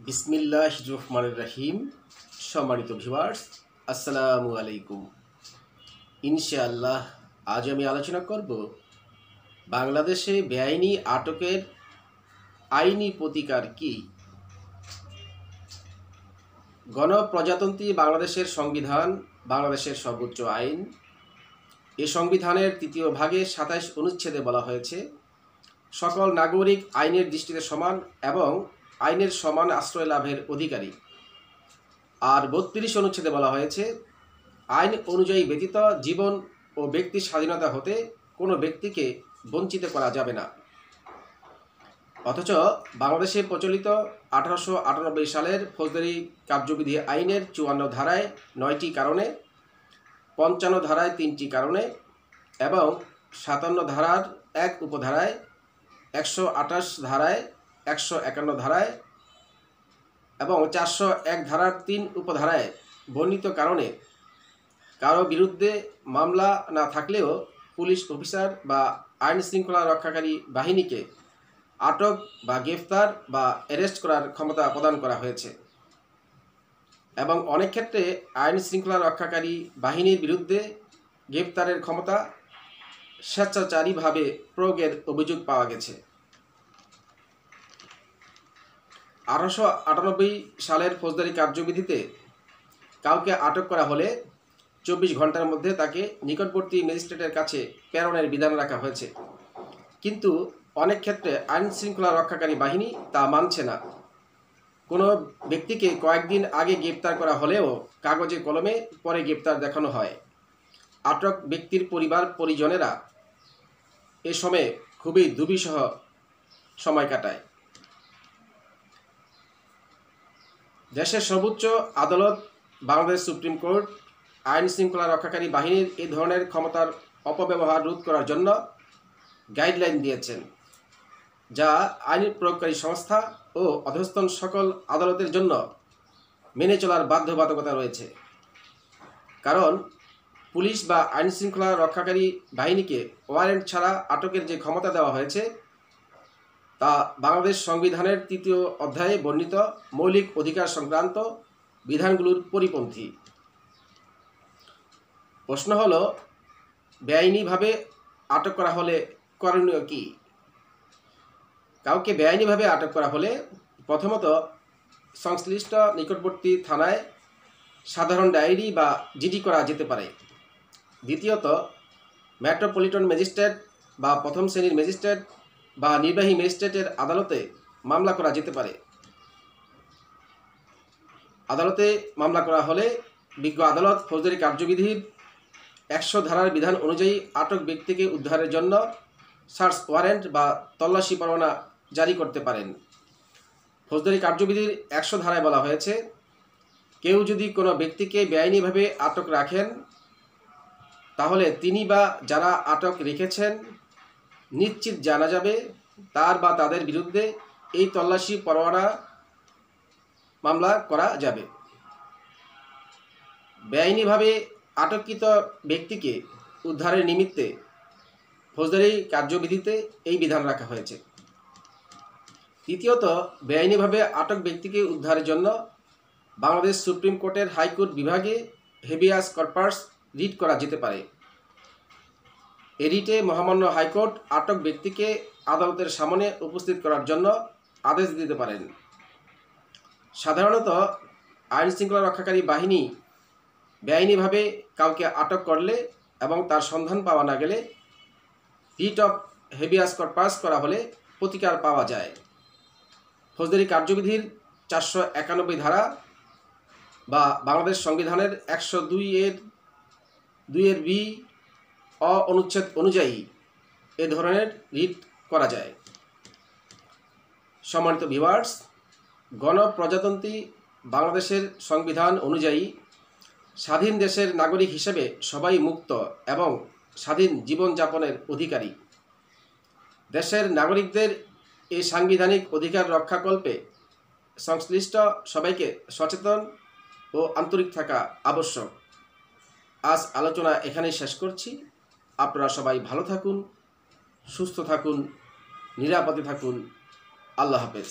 বিসমিল্লাহির রহমানির রহিম। সম্মানিত ভিউয়ার্স, আসসালামু আলাইকুম। ইনশাআল্লাহ আজ আমি আলোচনা করব বাংলাদেশে বেআইনি আটকের আইনি প্রতিকার কি। গণপ্রজাতন্ত্রী বাংলাদেশের সংবিধান বাংলাদেশের সর্বোচ্চ আইন। এ সংবিধানের ৩য় ভাগে ২৭ অনুচ্ছেদে বলা হয়েছে, সকল নাগরিক আইনের দৃষ্টিতে সমান এবং আইনের সমান আশ্রয় লাভের অধিকারী। আর ৩২ অনুচ্ছেদে বলা হয়েছে, আইন অনুযায়ী ব্যতীত জীবন ও ব্যক্তির স্বাধীনতা হতে কোনো ব্যক্তিকে বঞ্চিত করা যাবে না। অথচ বাংলাদেশে প্রচলিত ১৮৯৮ সালের ফৌজদারি কার্যবিধি আইনের ৫৪ ধারায় ৯টি কারণে, ৫৫ ধারায় ৩টি কারণে এবং ৫৭ ধারার ১ উপধারায়, ১২৮ ধারায়, ১৫১ ধারায় এবং ৪০১ ধারার ৩ উপধারায় বর্ণিত কারণে কারো বিরুদ্ধে মামলা না থাকলেও পুলিশ অফিসার বা আইন শৃঙ্খলা রক্ষাকারী বাহিনীকে আটক বা গ্রেফতার বা অ্যারেস্ট করার ক্ষমতা প্রদান করা হয়েছে এবং অনেক ক্ষেত্রে আইন শৃঙ্খলা রক্ষাকারী বাহিনীর বিরুদ্ধে গ্রেফতারের ক্ষমতা স্বেচ্ছাচারীভাবে প্রয়োগের অভিযোগ পাওয়া গেছে। ১৮৯৮ সালের ফৌজদারি কার্যবিধিতে কাউকে আটক করা হলে ২৪ ঘন্টার মধ্যে তাকে নিকটবর্তী ম্যাজিস্ট্রেটের কাছে প্রেরণের বিধান রাখা হয়েছে, কিন্তু অনেক ক্ষেত্রে আইন শৃঙ্খলা রক্ষাকারী বাহিনী তা মানছে না। কোনো ব্যক্তিকে কয়েকদিন আগে গ্রেপ্তার করা হলেও কাগজে কলমে পরে গ্রেপ্তার দেখানো হয়। আটক ব্যক্তির পরিবার পরিজনেরা এ সময়ে খুবই দুর্বিষহ সময় কাটায়। দেশের সর্বোচ্চ আদালত বাংলাদেশ সুপ্রিম কোর্ট আইন শৃঙ্খলা রক্ষাকারী বাহিনীর এই ধরনের ক্ষমতার অপব্যবহার রোধ করার জন্য গাইডলাইন দিয়েছেন, যা আইন প্রয়োগকারী সংস্থা ও অধস্তন সকল আদালতের জন্য মেনে চলার বাধ্যবাধকতা রয়েছে। কারণ পুলিশ বা আইন শৃঙ্খলা রক্ষাকারী বাহিনীকে ওয়ারেন্ট ছাড়া আটকের যে ক্ষমতা দেওয়া হয়েছে তা বাংলাদেশ সংবিধানের ৩য় অধ্যায়ে বর্ণিত মৌলিক অধিকার সংক্রান্ত বিধানগুলোর পরিপন্থী। প্রশ্ন হল, বেআইনিভাবে আটক করা হলে করণীয় কি? কাউকে বেআইনিভাবে আটক করা হলে প্রথমত সংশ্লিষ্ট নিকটবর্তী থানায় সাধারণ ডায়েরি বা জিডি করা যেতে পারে। দ্বিতীয়ত মেট্রোপলিটন ম্যাজিস্ট্রেট বা প্রথম শ্রেণীর ম্যাজিস্ট্রেট বা নির্বাহী ম্যাজিস্ট্রেটের আদালতে মামলা করা যেতে পারে। আদালতে মামলা করা হলে বিজ্ঞ আদালত ফৌজদারি কার্যবিধির ১০০ ধারার বিধান অনুযায়ী আটক ব্যক্তিকে উদ্ধারের জন্য সার্চ ওয়ারেন্ট বা তল্লাশি পরোয়ানা জারি করতে পারেন। ফৌজদারি কার্যবিধির ১০০ ধারায় বলা হয়েছে, কেউ যদি কোনো ব্যক্তিকে বেআইনিভাবে আটক রাখেন তাহলে তিনি বা যারা আটক রেখেছেন নিশ্চিত জানা যাবে তার বা তাদের বিরুদ্ধে এই তল্লাশি পরোয়ানা মামলা করা যাবে। বেআইনিভাবে আটককৃত ব্যক্তিকে উদ্ধারের নিমিত্তে ফৌজদারি কার্যবিধিতে এই বিধান রাখা হয়েছে। তৃতীয়ত, বেআইনিভাবে আটক ব্যক্তিকে উদ্ধারের জন্য বাংলাদেশ সুপ্রিম কোর্টের হাইকোর্ট বিভাগে হেবিয়াস কর্পাস রিট করা যেতে পারে। এ রিটে মহামান্য হাইকোর্ট আটক ব্যক্তিকে আদালতের সামনে উপস্থিত করার জন্য আদেশ দিতে পারেন। সাধারণত আইন শৃঙ্খলা রক্ষাকারী বাহিনী বেআইনিভাবে কাউকে আটক করলে এবং তার সন্ধান পাওয়া না গেলে রিট অফ হেবিয়াস কর্পাস করা হলে প্রতিকার পাওয়া যায়। ফৌজদারি কার্যবিধির ৪৯১ ধারা বা বাংলাদেশ সংবিধানের ১০২ বি অনুচ্ছেদ অনুযায়ী এ ধরনের রিট করা যায়। সম্মানিত ভিউয়ার্স, গণপ্রজাতন্ত্রী বাংলাদেশের সংবিধান অনুযায়ী স্বাধীন দেশের নাগরিক হিসেবে সবাই মুক্ত এবং স্বাধীন জীবনযাপনের অধিকারী। দেশের নাগরিকদের এই সাংবিধানিক অধিকার রক্ষাকল্পে সংশ্লিষ্ট সবাইকে সচেতন ও আন্তরিক থাকা আবশ্যক। আজ আলোচনা এখানেই শেষ করছি। আপনারা সবাই ভালো থাকুন, সুস্থ থাকুন, নিরাপদে থাকুন। আল্লাহ হাফেজ।